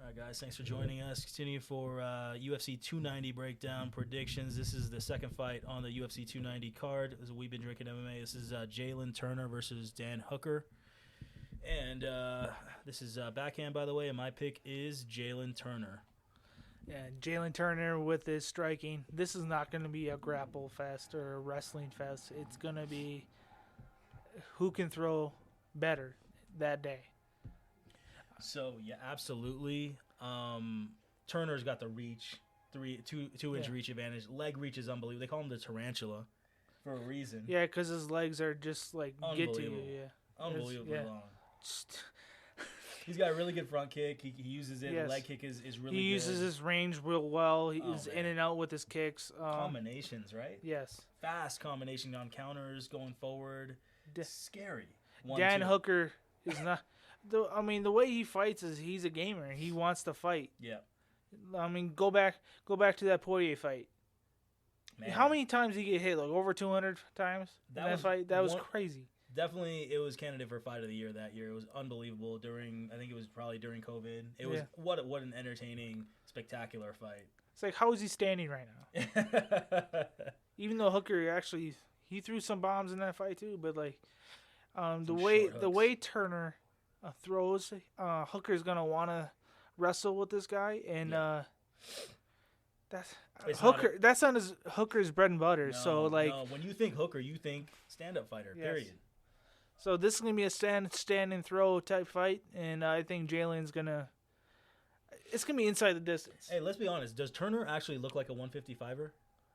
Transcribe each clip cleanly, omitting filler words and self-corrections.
All right, guys, thanks for joining us. Continue for UFC 290 breakdown predictions. This is the second fight on the UFC 290 card. As we've been drinking MMA. This is Jalen Turner versus Dan Hooker. And this is backhand, by the way, and my pick is Jalen Turner. Yeah, Jalen Turner with his striking. This is not going to be a grapple fest or a wrestling fest. It's going to be who can throw better that day. So, yeah, absolutely. Turner's got the reach, two-inch reach advantage. Leg reach is unbelievable. They call him the tarantula for a reason. Yeah, because his legs are just like get to you. Yeah, unbelievably long. He's got a really good front kick. He uses it. Yes. The leg kick is really good. He uses his range real well. He's in and out with his kicks. Combinations, right? Yes. Fast combination on counters, going forward. Scary. Dan Hooker is not... the way he fights is he's a gamer. He wants to fight. Yeah. I mean, go back to that Poirier fight. Man. How many times did he get hit? Like over 200 times in that fight? That was crazy. Definitely, it was candidate for Fight of the Year that year. It was unbelievable I think it was probably during COVID. It was what an entertaining, spectacular fight. It's like, how is he standing right now? Even though Hooker actually, he threw some bombs in that fight too, but like, the way Turner throws, Hooker's gonna want to wrestle with this guy, and that's not Hooker's bread and butter. No, when you think Hooker, you think stand-up fighter. Yes. Period. So this is gonna be a stand and throw type fight, and I think Jalen's gonna. It's gonna be inside the distance. Hey, let's be honest. Does Turner actually look like a 155er?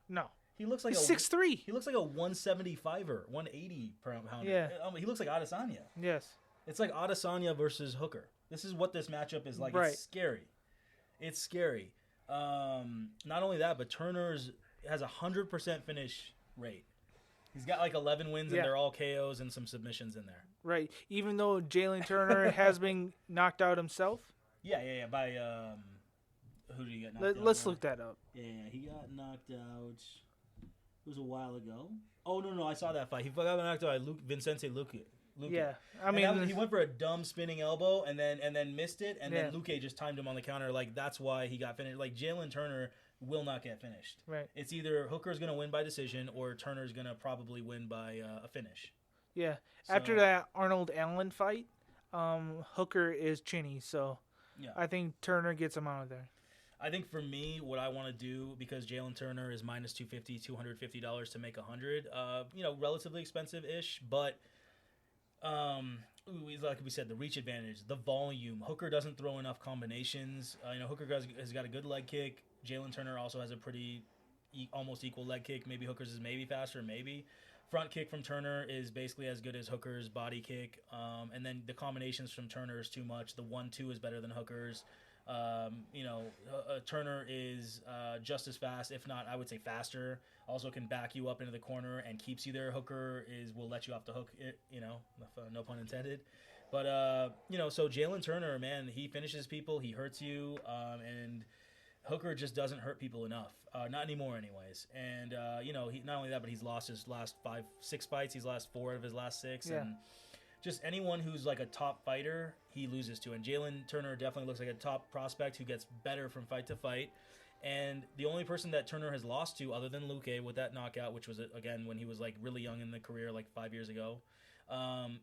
No. He looks like he's 6'3". He looks like a 175er, 180 pounder. Yeah. He looks like Adesanya. Yes. It's like Adesanya versus Hooker. This is what this matchup is like. Right. It's scary. It's scary. Not only that, but Turner's has 100% finish rate. He's got like 11 wins, and they're all KOs and some submissions in there. Right. Even though Jalen Turner has been knocked out himself. Yeah. By who did he get knocked out? Let's look that up. Yeah, he got knocked out. It was a while ago. Oh no, I saw that fight. He got knocked out by Vicente Luque. Yeah, he went for a dumb spinning elbow and then missed it, and then Luque just timed him on the counter. Like that's why he got finished. Like Jalen Turner will not get finished. Right. It's either Hooker's gonna win by decision or Turner's gonna probably win by a finish. Yeah. So, after that Arnold Allen fight, Hooker is chinny, so I think Turner gets him out of there. I think for me, what I want to do, because Jalen Turner is minus $250 to make 100, relatively expensive-ish, but like we said, the reach advantage, the volume. Hooker doesn't throw enough combinations. Hooker has got a good leg kick. Jalen Turner also has a pretty almost equal leg kick. Maybe Hooker's is maybe faster, maybe. Front kick from Turner is basically as good as Hooker's body kick. And then the combinations from Turner is too much. The 1-2 is better than Hooker's. Turner is just as fast, if not, I would say faster. Also can back you up into the corner and keeps you there. Hooker will let you off the hook, no pun intended. But, so Jalen Turner, man, he finishes people, he hurts you, and Hooker just doesn't hurt people enough. Not anymore anyways. And, he not only that, but he's lost his last 6 fights. He's lost 4 of his last 6. Yeah. And just anyone who's like a top fighter, he loses to. And Jalen Turner definitely looks like a top prospect who gets better from fight to fight. And the only person that Turner has lost to, other than Luque with that knockout, which was, again, when he was like really young in the career, like 5 years ago,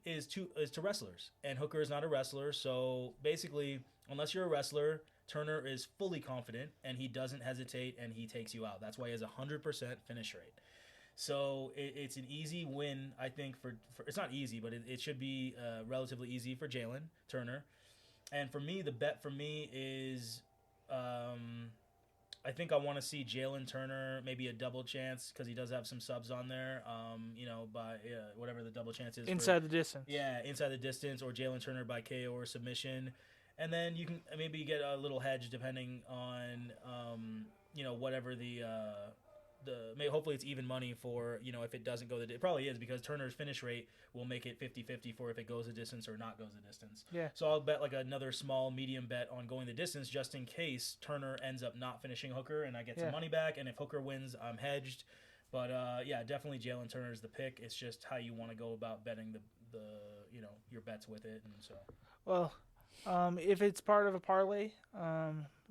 is to wrestlers. And Hooker is not a wrestler. So basically, unless you're a wrestler, Turner is fully confident, and he doesn't hesitate, and he takes you out. That's why he has a 100% finish rate. So it's an easy win, I think, for it's not easy, but it should be relatively easy for Jalen Turner. And for me, the bet for me is I think I want to see Jalen Turner, maybe a double chance, because he does have some subs on there, by whatever the double chance is. Inside the distance. Yeah, inside the distance, or Jalen Turner by KO or submission. And then you can maybe get a little hedge depending on, whatever hopefully it's even money for, if it doesn't go it probably is, because Turner's finish rate will make it 50-50 for if it goes the distance or not goes the distance. Yeah. So I'll bet like another small medium bet on going the distance just in case Turner ends up not finishing Hooker and I get some money back. And if Hooker wins, I'm hedged. But definitely Jalen Turner is the pick. It's just how you want to go about betting the your bets with it. And so. Well, If it's part of a parlay,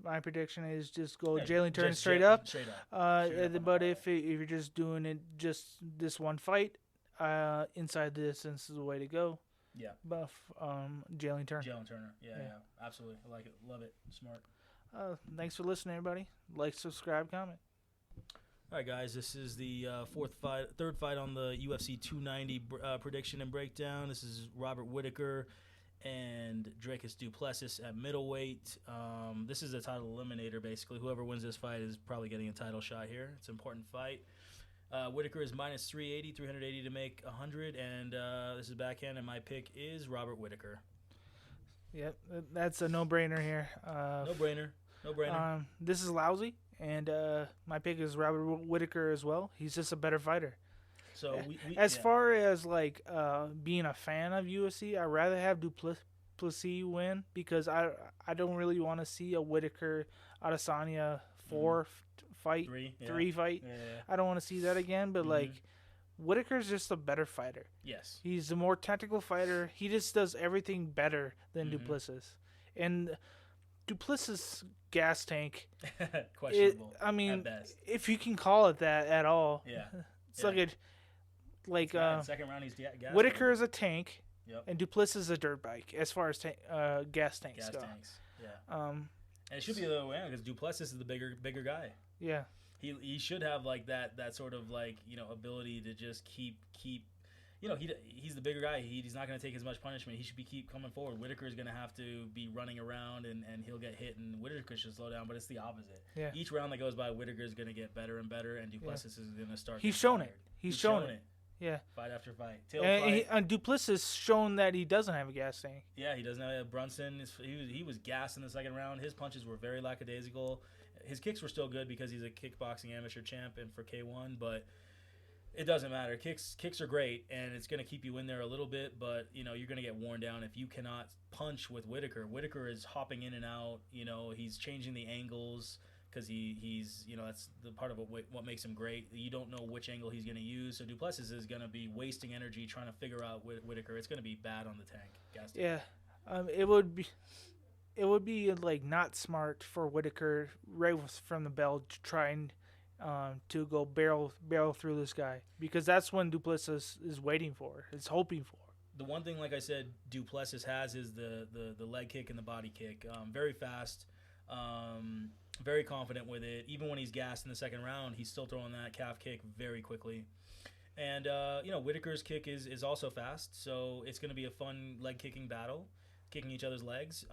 my prediction is just go Yeah, Jalen Turner just straight up. Straight up. Straight up But if you're just doing it just this one fight, inside the distance is the way to go. Yeah. Buff Jalen Turner. Jalen Turner. Yeah, absolutely. I like it. Love it. Smart. Thanks for listening, everybody. Like, subscribe, comment. All right, guys. This is the third fight on the UFC 290 prediction and breakdown. This is Robert Whittaker and Dricus Du Plessis at middleweight. This is a title eliminator, basically. Whoever wins this fight is probably getting a title shot here. It's an important fight. Whittaker is minus 380 to make 100, and this is backhand, and my pick is Robert Whittaker. Yep, that's a no-brainer here. No-brainer. This is lousy, and my pick is Robert Whittaker as well. He's just a better fighter. So as far as like being a fan of UFC, I'd rather have Du Plessis win because I don't really want to see a Whittaker Adesanya three fight. Yeah. I don't want to see that again. But like Whittaker's just a better fighter. Yes, he's a more technical fighter. He just does everything better than Du Plessis, and Du Plessis gas tank. Questionable. at best. If you can call it that at all. Yeah. It's like second round he's gas. Whittaker is a tank, yep. And Du Plessis is a dirt bike as far as gas tanks go. Yeah. And it should be the other way around because Du Plessis is the bigger guy. Yeah. He should have like that sort of like ability to just keep he's the bigger guy. He's not going to take as much punishment. He should keep coming forward. Whittaker is going to have to be running around and he'll get hit, and Whittaker should slow down. But it's the opposite. Yeah. Each round that goes by, Whittaker is going to get better and better, and Du Plessis is going to start. He's shown it. He's shown it. Yeah. Fight after fight. And Du Plessis shown that he doesn't have a gas tank. Yeah, he doesn't have Brunson. He was gassed in the second round. His punches were very lackadaisical. His kicks were still good because he's a kickboxing amateur champ and for K1, but it doesn't matter. Kicks are great, and it's going to keep you in there a little bit, but you're going to get worn down if you cannot punch with Whittaker. Whittaker is hopping in and out. He's changing the angles because he's that's the part of what makes him great. You don't know which angle he's going to use, so Du Plessis is going to be wasting energy trying to figure out Whittaker. It's going to be bad on the gas tank. Yeah, it would be like not smart for Whittaker right from the bell to try and to go barrel through this guy because that's when Du Plessis is waiting for, is hoping for. The one thing, like I said, Du Plessis has is the leg kick and the body kick. Very fast, very confident with it. Even when he's gassed in the second round, he's still throwing that calf kick very quickly. And Whittaker's kick is also fast, so it's going to be a fun leg kicking battle, kicking each other's legs.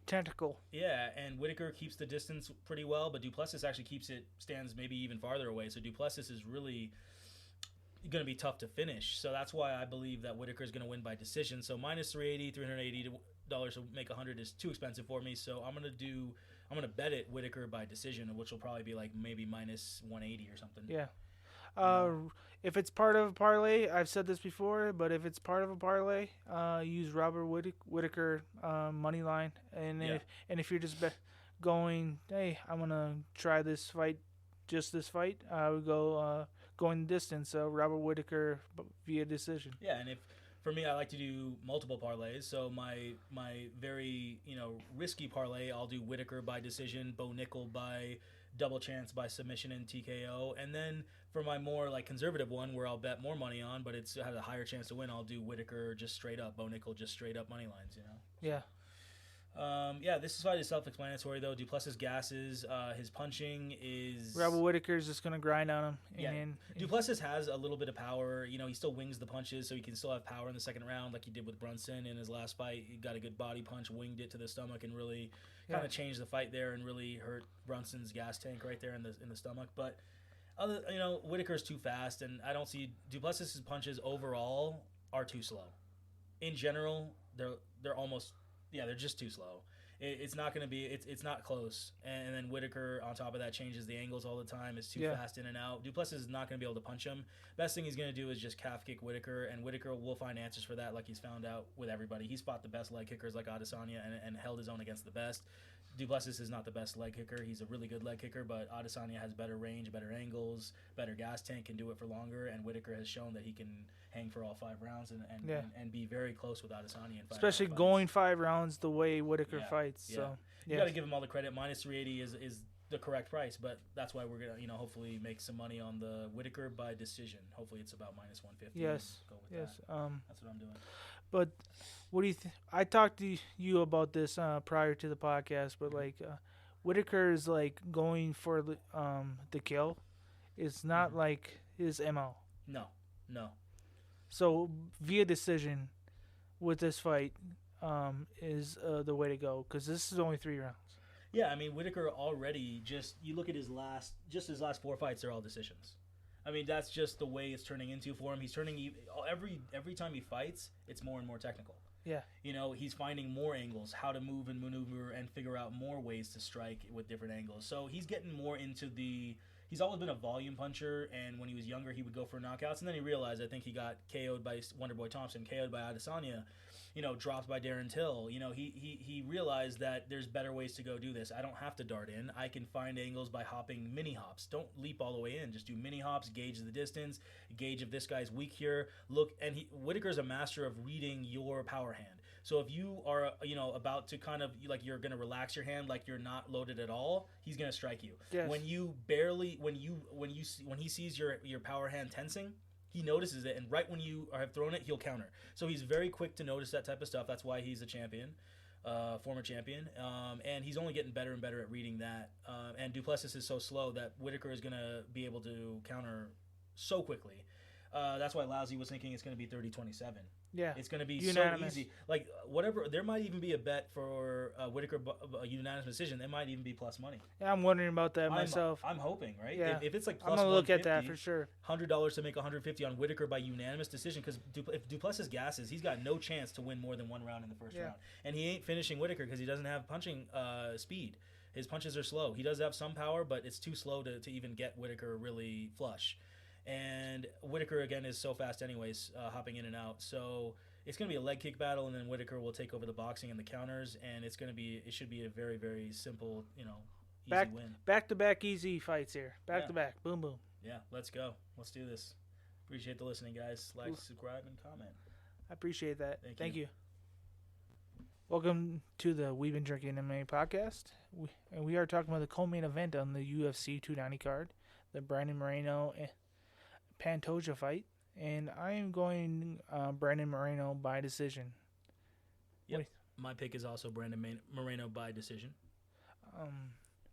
Tentacle. Yeah, and Whittaker keeps the distance pretty well, but Du Plessis actually stands maybe even farther away. So Du Plessis is really going to be tough to finish. So that's why I believe that Whittaker is going to win by decision. So minus $380 to make 100 is too expensive for me. So I'm going to bet it Whittaker by decision, which will probably be like maybe minus 180 or something. Yeah. If it's part of a parlay, I've said this before, but if it's part of a parlay, use Robert Whittaker money line, and if you're just going, hey, I'm gonna try this fight, I would go going the distance. Robert Whittaker via decision. Yeah, and for me, I like to do multiple parlays. So my very risky parlay, I'll do Whittaker by decision, Bo Nickel by double chance by submission and TKO, and then for my more like conservative one where I'll bet more money on, but it's has a higher chance to win, I'll do Whittaker just straight up, Bo Nickel just straight up money lines. Yeah. This fight is self-explanatory though. Du Plessis gasses. His punching is. Robert Whittaker's just gonna grind on him. Yeah. Du Plessis has a little bit of power. He still wings the punches, so he can still have power in the second round, like he did with Brunson in his last fight. He got a good body punch, winged it to the stomach, and really kind of changed the fight there, and really hurt Brunson's gas tank right there in the stomach. But Whittaker's too fast, and I don't see Du Plessis' punches overall are too slow. In general, they're almost. Yeah, they're just too slow. It's not going to be. It's not close. And then Whittaker, on top of that, changes the angles all the time. Is too fast in and out. Du Plessis is not going to be able to punch him. Best thing he's going to do is just calf kick Whittaker, and Whittaker will find answers for that, like he's found out with everybody. He's fought the best leg kickers like Adesanya and held his own against the best. Duplessis is not the best leg kicker. He's a really good leg kicker, but Adesanya has better range, better angles, better gas tank, can do it for longer, and Whitaker has shown that he can hang for all 5 rounds and be very close with Adesanya in 5 Especially round going 5 rounds the way Whitaker fights. Yeah. So you got to give him all the credit. Minus 380 is the correct price, but that's why we're gonna hopefully make some money on the Whitaker by decision. Hopefully it's about minus 150. Yes. Go with yes. that. That's what I'm doing. But what do you I talked to you about this prior to the podcast, but like Whitaker is like going for the kill. It's not like his MO. No. So via decision with this fight is the way to go, because this is only 3 rounds. Yeah, I mean Whitaker already you look at his last 4 fights, they're all decisions. I mean that's just the way it's turning into for him. He's turning every time he fights, it's more and more technical. Yeah. He's finding more angles, how to move and maneuver and figure out more ways to strike with different angles. So he's getting more into he's always been a volume puncher, and when he was younger, he would go for knockouts, and then he realized, I think he got KO'd by Wonderboy Thompson, KO'd by Adesanya, dropped by Darren Till. He realized that there's better ways to go do this. I don't have to dart in. I can find angles by hopping mini hops. Don't leap all the way in. Just do mini hops, gauge the distance, gauge if this guy's weak here. Look, and Whitaker's a master of reading your power hand. So if you are, about to kind of, like, you're going to relax your hand like you're not loaded at all, he's going to strike you. Yes. When he sees your power hand tensing, he notices it, and right when you have thrown it, he'll counter. So he's very quick to notice that type of stuff. That's why he's a champion, former champion, and he's only getting better and better at reading that. And Duplessis is so slow that Whitaker is going to be able to counter so quickly. That's why Lousy was thinking it's going to be 30-27. Yeah, it's going to be unanimous. so easy. Like, whatever, there might even be a bet for Whitaker a unanimous decision. It might even be plus money. Yeah, I'm wondering about that myself. I'm hoping, right? Yeah. If it's like plus I'm going to look at that for sure. $100 to make $150 on Whitaker by unanimous decision, because if Duplessis gasses, he's got no chance to win more than 1 round in the first round. And he ain't finishing Whitaker because he doesn't have punching speed. His punches are slow. He does have some power, but it's too slow to even get Whitaker really flush. And Whitaker, again, is so fast anyways, hopping in and out. So it's going to be a leg kick battle, and then Whitaker will take over the boxing and the counters, and it should be a very, very simple, easy win. Back-to-back easy fights here. Back-to-back. Boom, boom. Yeah, let's go. Let's do this. Appreciate the listening, guys. Like, subscribe, and comment. I appreciate that. Thank you. you. Welcome to the We've Been Drinking MMA podcast. We are talking about the co-main event on the UFC 290 card, the Brandon Moreno and Pantoja fight, and I am going Brandon Moreno by decision. Yep. My pick is also Brandon Moreno by decision.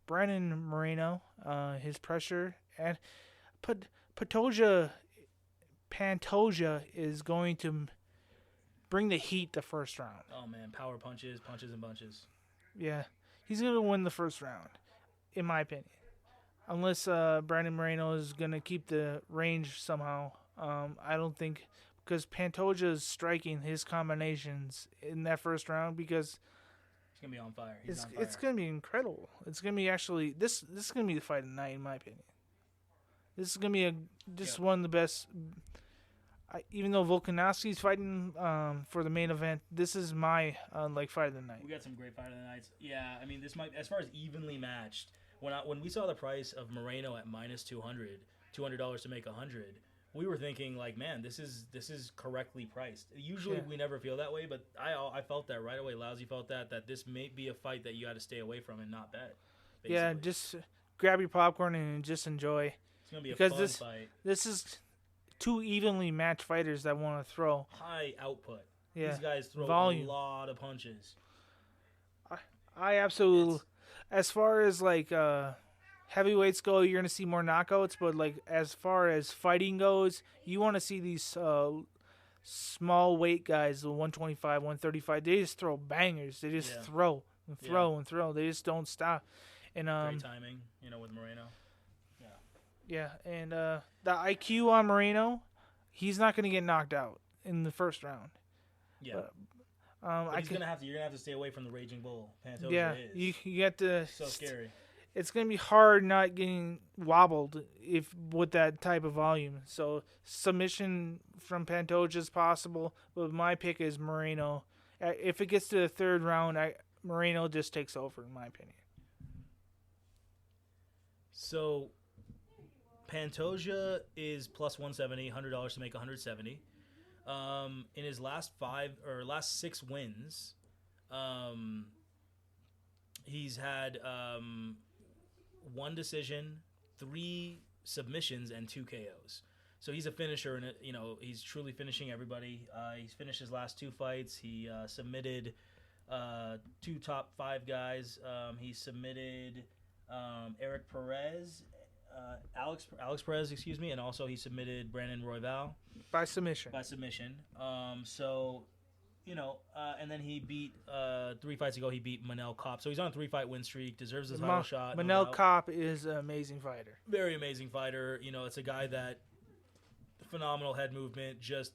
Brandon Moreno, his pressure, and Pantoja is going to bring the heat the first round. Oh man, power punches and bunches. Yeah, he's going to win the first round, in my opinion. Unless Brandon Moreno is going to keep the range somehow. I don't think, because Pantoja is striking his combinations in that first round, because he's going to be on fire. It's going to be incredible. It's going to be actually, this is going to be the fight of the night, in my opinion. This is going to be one of the best. Even though Volkanovski's fighting for the main event, this is my fight of the night. We got some great fight of the nights. Yeah, I mean, this might, as far as evenly matched, when we saw the price of Moreno at minus $200 to make 100, we were thinking like, man, this is correctly priced. Usually we never feel that way, but I felt that right away. Lousy felt that this may be a fight that you got to stay away from and not bet. Basically. Yeah, just grab your popcorn and just enjoy. It's gonna be a fun fight. This is 2 evenly matched fighters that want to throw high output. Yeah, these guys throw volume. A lot of punches. I absolutely. As far as heavyweights go, you're gonna see more knockouts. But as far as fighting goes, you want to see these small weight guys, the 125, 135. They just throw bangers. They just throw and throw and throw. They just don't stop. And great timing, with Moreno. Yeah, and the IQ on Moreno, he's not gonna get knocked out in the first round. Yeah. But you're gonna have to stay away from the Raging Bull. Pantoja is. You get to. So scary. It's gonna be hard not getting wobbled with that type of volume. So submission from Pantoja is possible, but my pick is Moreno. If it gets to the third round, Moreno just takes over, in my opinion. So Pantoja is plus 170, $100 to make 170. In his last 6 wins, he's had 1 decision, 3 submissions, and 2 KOs. So he's a finisher, and he's truly finishing everybody. He's finished his last 2 fights. He submitted 2 top 5 guys. He submitted Eric Perez, Alex Perez, excuse me, and also he submitted Brandon Royval by submission. And then he beat 3 fights ago. He beat Manel Kopp, so he's on a 3-fight win streak. Deserves his title shot. Manel Kopp is an amazing fighter. Very amazing fighter. It's a guy that phenomenal head movement, just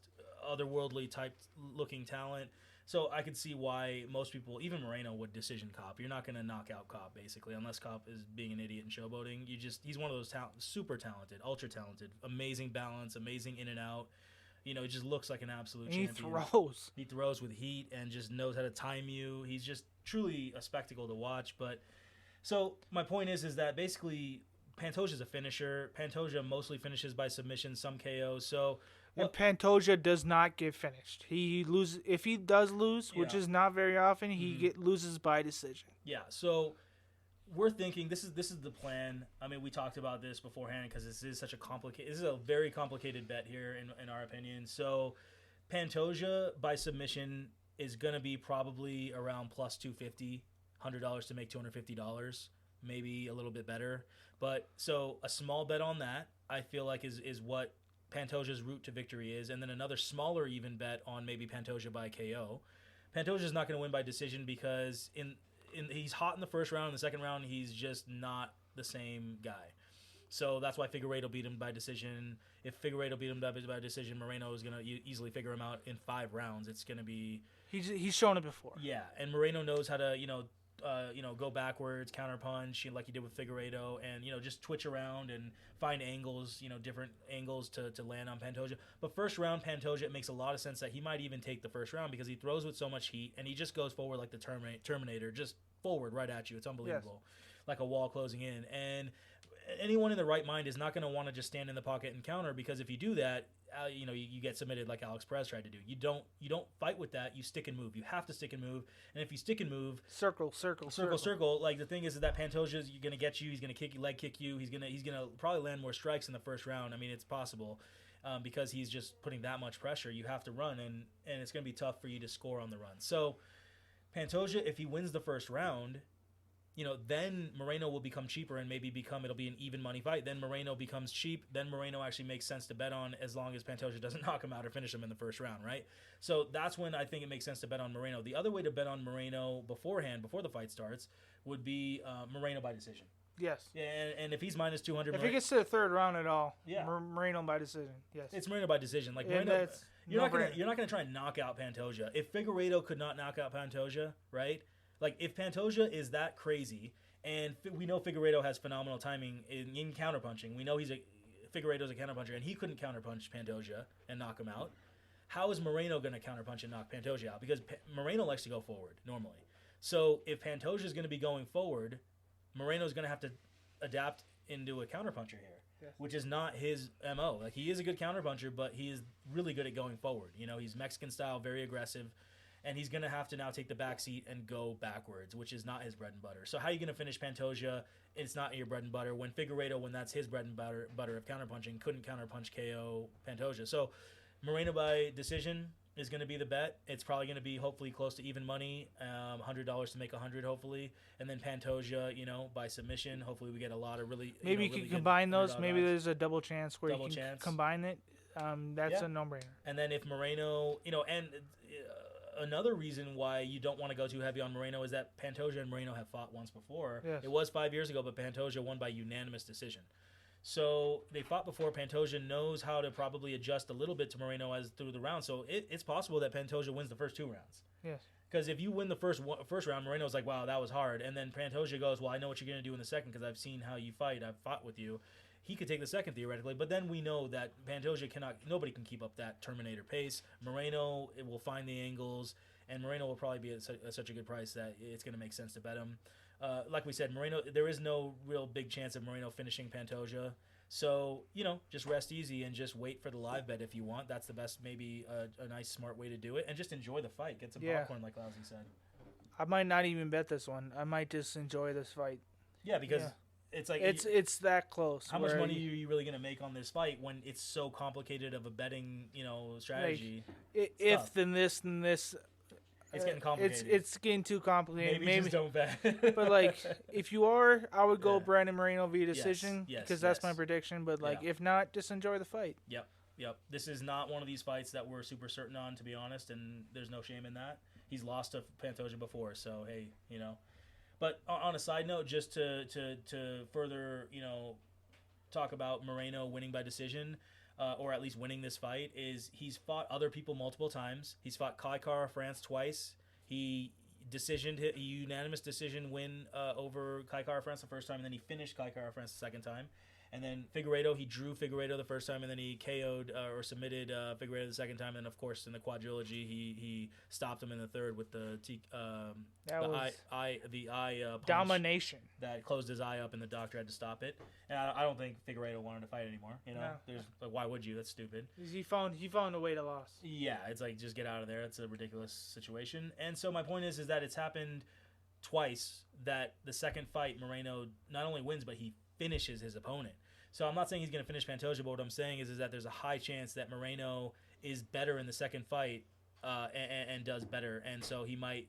otherworldly type looking talent. So I could see why most people, even Moreno, would decision Kopp. You're not going to knock out Kopp, basically, unless Kopp is being an idiot and showboating. He's one of those super talented, ultra talented, amazing balance, amazing in and out. He just looks like an absolute champion. He throws with heat and just knows how to time you. He's just truly a spectacle to watch. But so my point is that basically Pantoja's a finisher. Pantoja mostly finishes by submission, some KOs. So. And Pantoja does not get finished. He loses if he does lose, which is not very often. He loses by decision. Yeah. So we're thinking this is the plan. I mean, we talked about this beforehand because this is a very complicated bet here in our opinion. So Pantoja by submission is gonna be probably around plus 250, $100 to make $250, maybe a little bit better. But so a small bet on that, I feel like is what Pantoja's route to victory is, and then another smaller even bet on maybe Pantoja by KO. Pantoja's not going to win by decision because he's hot in the first round. In the second round, he's just not the same guy. So that's why Figueiredo beat him by decision. If Figueiredo beat him by decision, Moreno is going to easily figure him out in 5 rounds. It's going to be... He's shown it before. Yeah, and Moreno knows how to, go backwards, counterpunch, like he did with Figueiredo, and just twitch around and find angles, different angles to land on Pantoja. But first round Pantoja, it makes a lot of sense that he might even take the first round because he throws with so much heat and he just goes forward like the Terminator, just forward right at you. It's unbelievable, like a wall closing in. And anyone in the right mind is not going to want to just stand in the pocket and counter, because if you do that, you get submitted like Alex Perez tried to do. You don't fight with that. You stick and move. You have to stick and move. And if you stick and move, circle. Like the thing is that Pantoja's going to get you. He's going to kick you, leg kick you. He's gonna probably land more strikes in the first round. I mean, it's possible because he's just putting that much pressure. You have to run, and it's going to be tough for you to score on the run. So Pantoja, if he wins the first round, then Moreno will become cheaper and maybe it'll be an even money fight. Then Moreno becomes cheap. Then Moreno actually makes sense to bet on as long as Pantoja doesn't knock him out or finish him in the first round, right? So that's when I think it makes sense to bet on Moreno. The other way to bet on Moreno beforehand, before the fight starts, would be Moreno by decision. Yes. And if he's minus 200... If he gets to the third round at all, Moreno by decision, yes. It's Moreno by decision. Like Moreno, you're not going to try and knock out Pantoja. If Figueiredo could not knock out Pantoja, right? Like, if Pantoja is that crazy, and we know Figueiredo has phenomenal timing in counterpunching. We know Figueiredo's a counterpuncher, and he couldn't counterpunch Pantoja and knock him out. How is Moreno going to counterpunch and knock Pantoja out? Because Moreno likes to go forward, normally. So if Pantoja is going to be going forward, Moreno's going to have to adapt into a counterpuncher here, which is not his MO. Like, he is a good counterpuncher, but he is really good at going forward. He's Mexican style, very aggressive. And he's going to have to now take the back seat and go backwards, which is not his bread and butter. So how are you going to finish Pantoja? It's not your bread and butter. When Figueiredo, when that's his bread and butter of counterpunching, couldn't counterpunch KO Pantoja. So Moreno by decision is going to be the bet. It's probably going to be hopefully close to even money, $100 to make $100 hopefully. And then Pantoja, by submission. Hopefully we get a lot of really... Maybe you can combine those. Maybe there's a double chance where you can combine it. That's a no-brainer. And then if Moreno, another reason why you don't want to go too heavy on Moreno is that Pantoja and Moreno have fought once before. Yes. It was 5 years ago, but Pantoja won by unanimous decision. So they fought before. Pantoja knows how to probably adjust a little bit to Moreno as through the round. So it's possible that Pantoja wins the first 2 rounds. Yes. Because if you win the first round, Moreno's like, wow, that was hard. And then Pantoja goes, well, I know what you're going to do in the second because I've seen how you fight. I've fought with you. He could take the second theoretically, but then we know that Pantoja nobody can keep up that Terminator pace. Moreno will find the angles, and Moreno will probably be at such a good price that it's going to make sense to bet him. Like we said, Moreno, there is no real big chance of Moreno finishing Pantoja. So, just rest easy and just wait for the live bet if you want. That's the best, maybe a nice, smart way to do it. And just enjoy the fight. Get some popcorn, like Lousy said. I might not even bet this one. I might just enjoy this fight. Yeah, because it's like... It's that close. How much money are you really going to make on this fight when it's so complicated of a betting, strategy? Like, if, then this, then this... It's getting complicated. It's getting too complicated. Maybe just don't bet. But, like, if you are, I would go Brandon Moreno via decision because that's my prediction. But, like, if not, just enjoy the fight. Yep. This is not one of these fights that we're super certain on, to be honest, and there's no shame in that. He's lost to Pantoja before, so, hey, But on a side note, just to further, talk about Moreno winning by decision, or at least winning this fight, is he's fought other people multiple times. He's fought Kai Kara France twice. He unanimous decision win over Kai Kara France the first time, and then he finished Kai Kara France the second time. And then Figueiredo, he drew Figueiredo the first time, and then he KO'd or submitted Figueiredo the second time. And, of course, in the quadrilogy, he stopped him in the third with the eye punch domination that closed his eye up, and the doctor had to stop it. And I don't think Figueiredo wanted to fight anymore. Why would you? That's stupid. He found a way to lose. Yeah, it's like, just get out of there. It's a ridiculous situation. And so my point is that it's happened twice that the second fight Moreno not only wins, but he finishes his opponent. So I'm not saying he's going to finish Pantoja, but what I'm saying is that there's a high chance that Moreno is better in the second fight and does better. And so he might,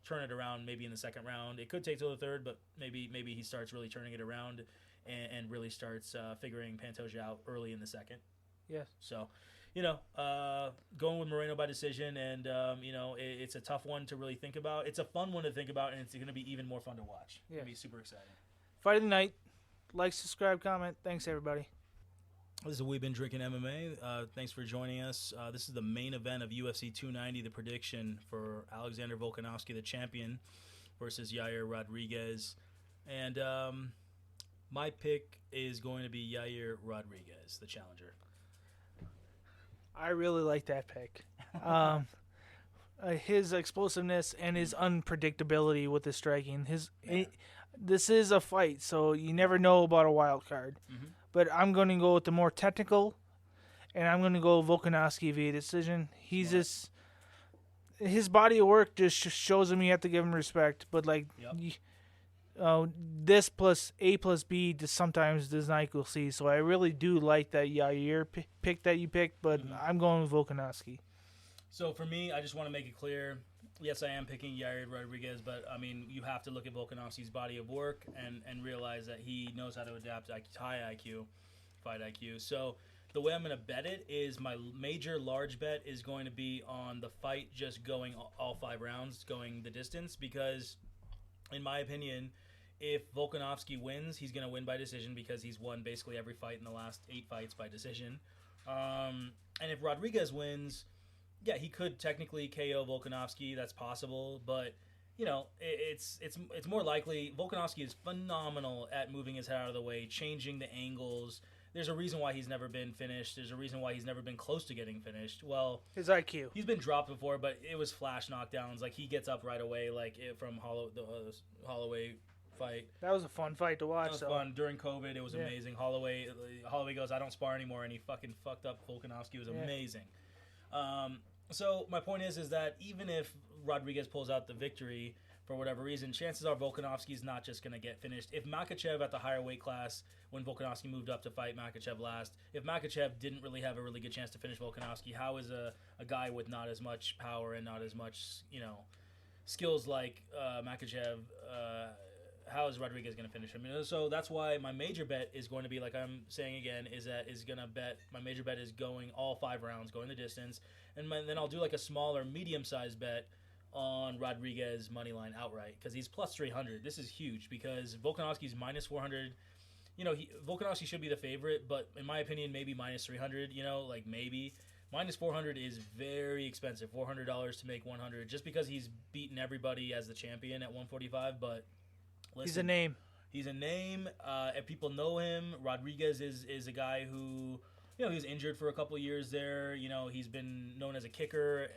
turn it around maybe in the second round. It could take till the third, but maybe he starts really turning it around and really starts figuring Pantoja out early in the second. Yes. So, going with Moreno by decision, and, it's a tough one to really think about. It's a fun one to think about, and it's going to be even more fun to watch. Yeah. It's going to be super exciting. Fight of the night. Like, subscribe, comment. Thanks, everybody. This is We've Been Drinking MMA. Thanks for joining us. This is the main event of UFC 290, the prediction for Alexander Volkanovski, the champion, versus Yair Rodriguez. And my pick is going to be Yair Rodriguez, the challenger. I really like that pick. His explosiveness and his unpredictability with the striking. This is a fight, so you never know about a wild card. Mm-hmm. But I'm going to go with the more technical, and I'm going to go Volkanovski via decision. He's just... His body of work just shows him you have to give him respect. But, like, this plus A plus B just sometimes does not equal C. So I really do like that Yair pick that you picked, but I'm going with Volkanovski. So for me, I just want to make it clear... Yes, I am picking Yair Rodriguez, but, I mean, you have to look at Volkanovski's body of work and realize that he knows how to adapt high IQ, fight IQ. So the way I'm going to bet it is my major large bet is going to be on the fight just going all 5 rounds, going the distance, because, in my opinion, if Volkanovski wins, he's going to win by decision because he's won basically every fight in the last 8 fights by decision. And if Rodriguez wins... Yeah, he could technically KO Volkanovski. That's possible, but it's more likely. Volkanovski is phenomenal at moving his head out of the way, changing the angles. There's a reason why he's never been finished. There's a reason why he's never been close to getting finished. Well, his IQ. He's been dropped before, but it was flash knockdowns. Like, he gets up right away, from Holloway fight. That was a fun fight to watch. That was fun. During COVID, it was amazing. Holloway goes, I don't spar anymore, and he fucking fucked up Volkanovski. It was amazing. So my point is that even if Rodriguez pulls out the victory for whatever reason, chances are Volkanovski's not just going to get finished. If Makhachev at the higher weight class, when Volkanovski moved up to fight Makhachev last, if Makhachev didn't really have a really good chance to finish Volkanovski, how is a guy with not as much power and not as much, skills like Makhachev, how is Rodriguez going to finish him? So that's why my major bet is going to be, like I'm saying again, my major bet is going all 5 rounds, going the distance, and then I'll do like a smaller, medium-sized bet on Rodriguez moneyline outright because he's plus 300. This is huge because Volkanovski's minus 400. Volkanovski should be the favorite, but in my opinion, maybe minus 300. Maybe. Minus 400 is very expensive. $400 to make 100 just because he's beaten everybody as the champion at 145, but... Listen, he's a name. He's a name. If people know him, Rodriguez is a guy who, he was injured for a couple of years there. He's been known as a kicker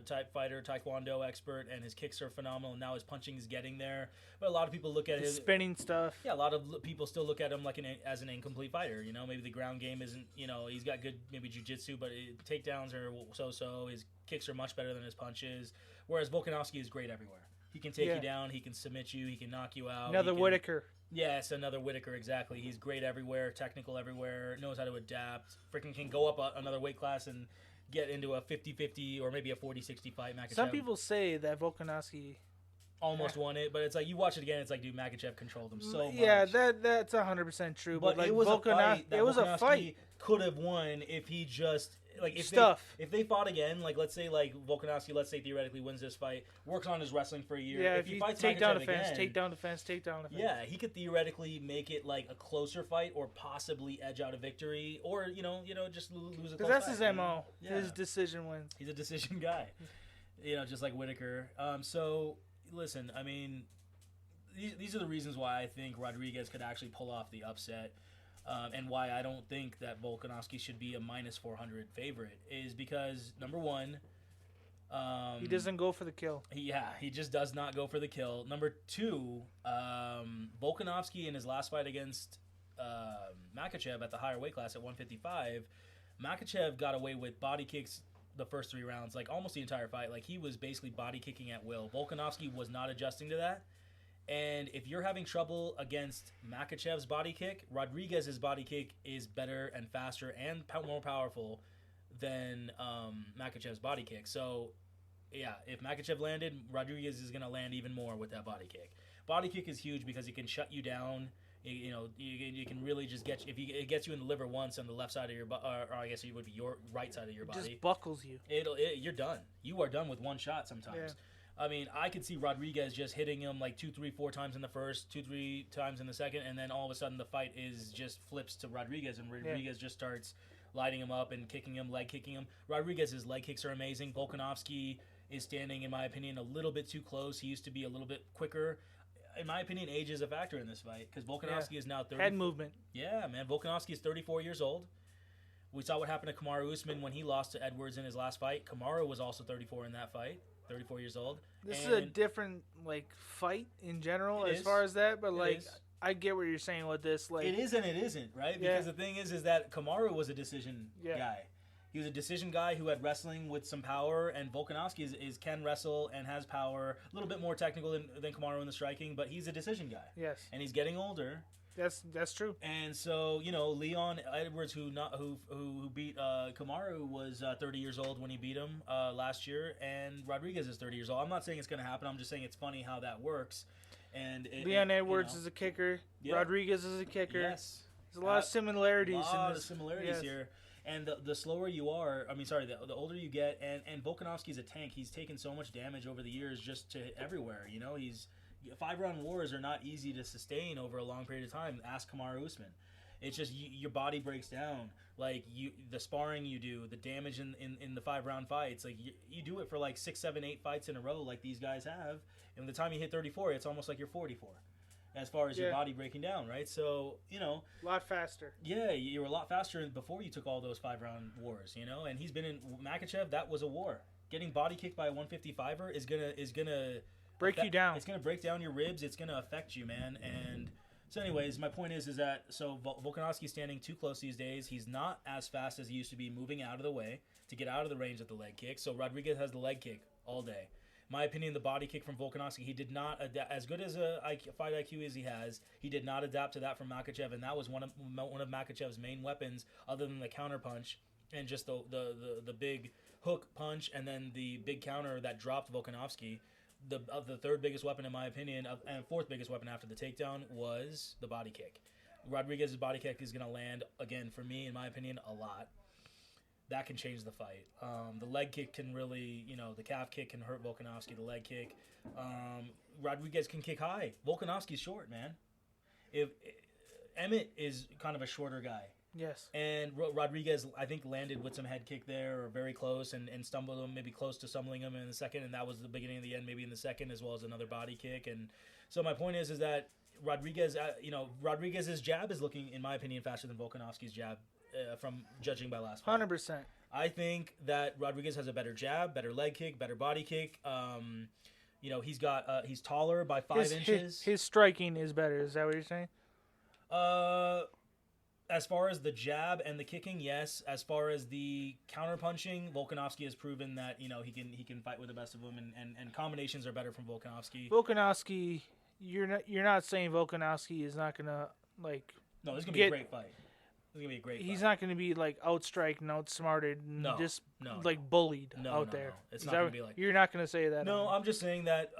type fighter, taekwondo expert, and his kicks are phenomenal. And now his punching is getting there. But a lot of people look at his spinning stuff. Yeah, a lot of people still look at him like as an incomplete fighter. Maybe the ground game isn't. He's got good maybe jiu-jitsu, but takedowns are so-so. His kicks are much better than his punches. Whereas Volkanovski is great everywhere. He can take you down. He can submit you. He can knock you out. Another Whitaker. Yes, another Whitaker, exactly. He's great everywhere, technical everywhere, knows how to adapt. Freaking can go up another weight class and get into a 50-50 or maybe a 40-60 fight. Makachev Some people say that Volkanovski almost won it, but it's like you watch it again, it's like, dude, Makachev controlled him so much. Yeah, that's 100% true. But like it was a fight that Volkanovski could have won if he just... Like if they fought again, like let's say like Volkanovski, theoretically wins this fight, works on his wrestling for a year. Yeah, if he fights takedown defense, defense. Yeah, he could theoretically make it like a closer fight or possibly edge out a victory, or just lose a close fight. Because that's his MO. Yeah. His decision wins. He's a decision guy. Just like Whitaker. So listen, I mean, these are the reasons why I think Rodriguez could actually pull off the upset. And why I don't think that Volkanovski should be a minus 400 favorite is because, number one, he doesn't go for the kill. He just does not go for the kill. Number two, Volkanovski in his last fight against Makachev at the higher weight class at 155, Makachev got away with body kicks the first 3 rounds, like almost the entire fight. Like he was basically body kicking at will. Volkanovski was not adjusting to that. And if you're having trouble against Makachev's body kick, Rodriguez's body kick is better and faster and more powerful than Makachev's body kick. So, yeah, if Makachev landed, Rodriguez is going to land even more with that body kick. Body kick is huge because it can shut you down. You can really just get you, it gets you in the liver once on the left side of your body, or I guess it would be your right side of your body. Just buckles you. You're done. You are done with one shot sometimes. Yeah. I mean, I could see Rodriguez just hitting him like 2, 3, 4 times in the first, 2, 3 times in the second, and then all of a sudden the fight just flips to Rodriguez, and Rodriguez just starts lighting him up and kicking him, leg kicking him. Rodriguez's leg kicks are amazing. Volkanovski is standing, in my opinion, a little bit too close. He used to be a little bit quicker. In my opinion, age is a factor in this fight because Volkanovski is now 30. Head movement. Yeah, man. Volkanovski is 34 years old. We saw what happened to Kamaru Usman when he lost to Edwards in his last fight. Kamaru was also 34 in that fight. 34 years old. This is a different fight in general as far as that, but I get what you're saying with this. Like it is and it isn't, right? Because the thing is that Kamaru was a decision guy. He was a decision guy who had wrestling with some power, and Volkanovski can wrestle and has power. A little bit more technical than Kamaru in the striking, but he's a decision guy. Yes. And he's getting older. That's true. And so, Leon Edwards, who beat Kamaru, was 30 years old when he beat him last year, and Rodriguez is 30 years old. I'm not saying it's going to happen. I'm just saying it's funny how that works. And Leon Edwards is a kicker. Yeah. Rodriguez is a kicker. Yes. There's a lot of similarities. Here. And the slower you are, the older you get, and Volkanovski's a tank. He's taken so much damage over the years just to everywhere. He's 5-round wars are not easy to sustain over a long period of time. Ask Kamaru Usman. It's just your body breaks down. Like the sparring you do, the damage in the 5-round fights. Like you do it for like 6, 7, 8 fights in a row, like these guys have. And by the time you hit 34, it's almost like you're 44, as far as your body breaking down, right? So a lot faster. Yeah, you were a lot faster before you took all those 5-round wars, And he's been in Makachev. That was a war. Getting body kicked by a 155er is gonna break you down. It's going to break down your ribs. It's going to affect you, man. And so anyways, my point is that Volkanovski's standing too close these days. He's not as fast as he used to be moving out of the way to get out of the range of the leg kick. So Rodriguez has the leg kick all day. My opinion, the body kick from Volkanovski, he did not adapt. As good as a fight IQ as he has, he did not adapt to that from Makachev, and that was one of Makachev's main weapons other than the counter punch and just the big hook punch and then the big counter that dropped Volkanovski. The third biggest weapon, in my opinion, and fourth biggest weapon after the takedown was the body kick. Rodriguez's body kick is going to land, again, for me, in my opinion, a lot. That can change the fight. The leg kick can really, the calf kick can hurt Volkanovski, the leg kick. Rodriguez can kick high. Volkanovski's short, man. Emmett is kind of a shorter guy. Yes. And Rodriguez, I think, landed with some head kick there, or very close, and stumbled him, maybe close to stumbling him in the second, and that was the beginning of the end, maybe in the second, as well as another body kick. And so my point is that Rodriguez, Rodriguez's jab is looking, in my opinion, faster than Volkanovski's jab from judging by last fight. 100%. I think that Rodriguez has a better jab, better leg kick, better body kick. He's taller by 5 inches. His striking is better. Is that what you're saying? As far as the jab and the kicking, yes. As far as the counter punching, Volkanovski has proven that he can fight with the best of them, and combinations are better from Volkanovski. Volkanovski, you're not saying Volkanovski is not gonna like. No, this is gonna be a great fight. This is gonna be a great fight. He's not gonna be like outstriked and outsmarted and like bullied out there. No. It's not gonna be like. You're not gonna say that. No, I'm just saying that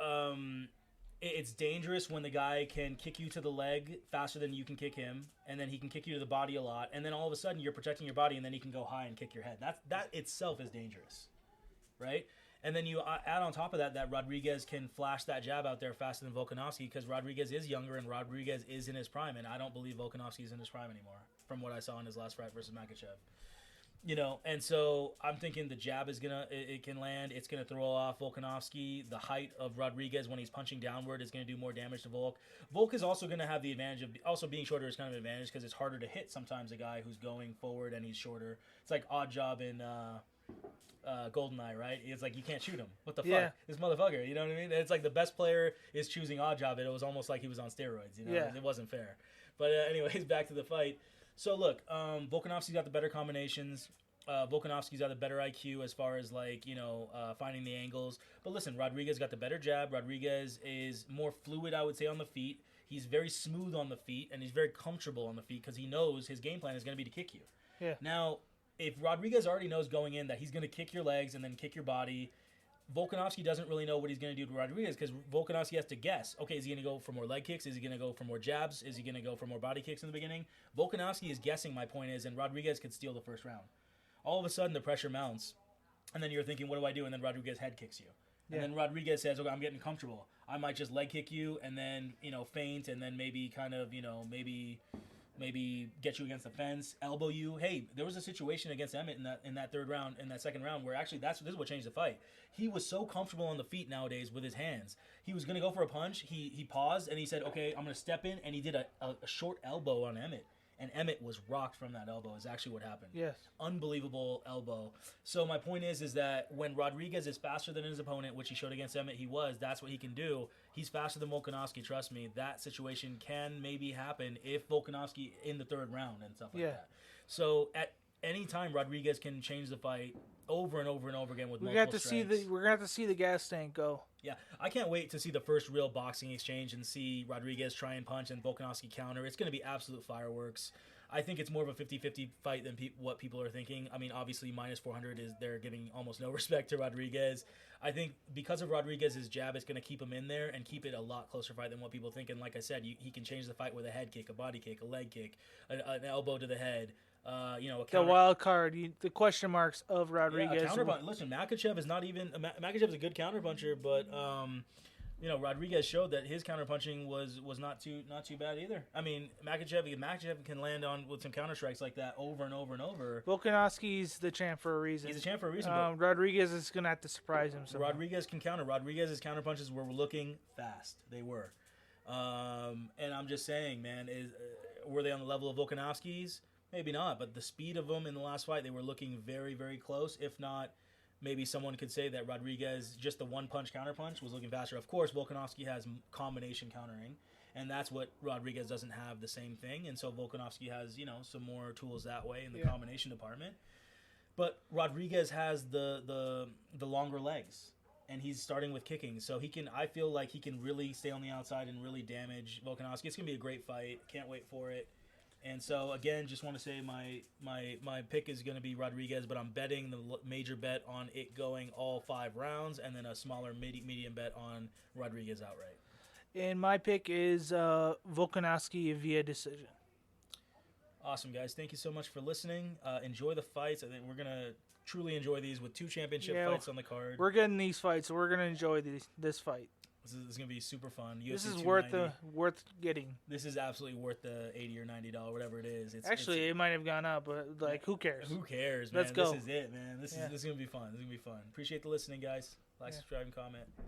it's dangerous when the guy can kick you to the leg faster than you can kick him, and then he can kick you to the body a lot, and then all of a sudden you're protecting your body, and then he can go high and kick your head. That itself is dangerous, right? And then you add on top of that Rodriguez can flash that jab out there faster than Volkanovski, because Rodriguez is younger and Rodriguez is in his prime, and I don't believe Volkanovski is in his prime anymore from what I saw in his last fight versus Makhachev. And so I'm thinking the jab it can land. It's gonna throw off Volkanovski. The height of Rodriguez when he's punching downward is gonna do more damage to Volk. Volk is also gonna have the advantage of also being shorter is kind of an advantage because it's harder to hit sometimes a guy who's going forward and he's shorter. It's like Odd Job in Goldeneye, right? It's like you can't shoot him. What the fuck? This motherfucker, you know what I mean? It's like the best player is choosing Odd Job. It was almost like he was on steroids, It wasn't fair. But anyways, back to the fight. So look, Volkanovski's got the better combinations. Volkanovski's got the better IQ as far as finding the angles. But listen, Rodriguez got the better jab. Rodriguez is more fluid, I would say, on the feet. He's very smooth on the feet, and he's very comfortable on the feet because he knows his game plan is going to be to kick you. Yeah. Now, if Rodriguez already knows going in that he's going to kick your legs and then kick your body, Volkanovski doesn't really know what he's going to do to Rodriguez because Volkanovski has to guess. Okay, is he going to go for more leg kicks? Is he going to go for more jabs? Is he going to go for more body kicks in the beginning? Volkanovski is guessing, my point is, and Rodriguez could steal the first round. All of a sudden, the pressure mounts, and then you're thinking, what do I do? And then Rodriguez head kicks you. And then Rodriguez says, okay, I'm getting comfortable. I might just leg kick you and then, feint and then maybe kind of, maybe get you against the fence, elbow you. Hey, there was a situation against Emmett in that third round, in that second round, where actually this is what changed the fight. He was so comfortable on the feet nowadays with his hands. He was going to go for a punch. He paused, and he said, okay, I'm going to step in, and he did a short elbow on Emmett. And Emmett was rocked from that elbow is actually what happened. Yes. Unbelievable elbow. So my point is that when Rodriguez is faster than his opponent, which he showed against Emmett, that's what he can do. He's faster than Volkanovski, trust me. That situation can maybe happen if Volkanovski in the third round and stuff like that. So at any time, Rodriguez can change the fight over and over and over again with multiple strikes. We're going to have to see the gas tank go. Yeah, I can't wait to see the first real boxing exchange and see Rodriguez try and punch and Volkanovski counter. It's going to be absolute fireworks. I think it's more of a 50-50 fight than what people are thinking. I mean, obviously, minus 400 they're giving almost no respect to Rodriguez. I think because of Rodriguez's jab, it's going to keep him in there and keep it a lot closer fight than what people think. And like I said, he can change the fight with a head kick, a body kick, a leg kick, an elbow to the head. A counter. The wild card, the question marks of Rodriguez. Yeah, listen, Makhachev is not even Makhachev is a good counterpuncher, but Rodriguez showed that his counterpunching was not too bad either. I mean, Makhachev can land with some counter strikes like that over and over and over. Volkanovski's the champ for a reason. He's a champ for a reason. Rodriguez is gonna have to surprise him. Rodriguez can counter. Rodriguez's counterpunches were looking fast. They were, and I'm just saying, man, were they on the level of Volkanovski's? Maybe not, but the speed of them in the last fight, they were looking very, very close. If not, maybe someone could say that Rodriguez, just the one-punch counterpunch, was looking faster. Of course, Volkanovski has combination countering, and that's what Rodriguez doesn't have, the same thing. And so Volkanovski has, some more tools that way in the combination department. But Rodriguez has the longer legs, and he's starting with kicking. So I feel like he can really stay on the outside and really damage Volkanovski. It's going to be a great fight. Can't wait for it. And so, again, just want to say my pick is going to be Rodriguez, but I'm betting the major bet on it going all 5 rounds and then a smaller medium bet on Rodriguez outright. And my pick is Volkanovski via decision. Awesome, guys. Thank you so much for listening. Enjoy the fights. I think we're going to truly enjoy these with 2 championship fights on the card. We're getting these fights, so we're going to enjoy this fight. This is going to be super fun. This is worth getting. This is absolutely worth the $80 or $90, whatever it is. It might have gone up, but who cares? Who cares, man? Let's go. This is it, man. This is going to be fun. This is going to be fun. Appreciate the listening, guys. Like, subscribe, and comment.